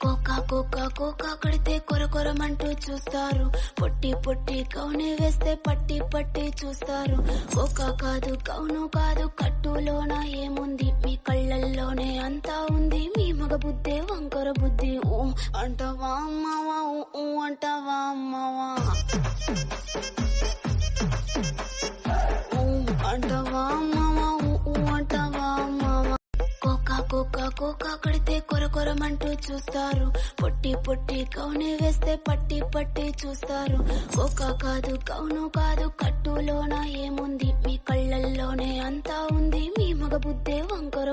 Cocoa cocoa cocoa కడితే కొరకొరమంటూ చూస్తారు. పొట్టి పొట్టి కౌని వేస్తే పట్టి పట్టి చూస్తారు. కోకా కాదు కౌను కాదు కట్టులోన ఏముంది, మీ కళ్ళల్లోనే అంతా ఉంది. మీ మగ బుద్ధే వంకర బుద్ధి. ఊ అంటావా అమ్మవా, ఊ అంటావా అమ్మవా, ఊ అంటావా అమ్మవా, ఊ అంటావా అమ్మవా. కోకా కోకా కోకా కడితే కొరకొరమంటూ చూస్తారు. పొట్టి పొట్టి కౌని వేస్తే పట్టి పట్టి చూస్తారు. కోకా కాదు కౌను కాదు కట్టులోన ఏముంది, మీ కళ్ళల్లోనే అంతా ఉంది. మీ మగ బుద్ధే వంకర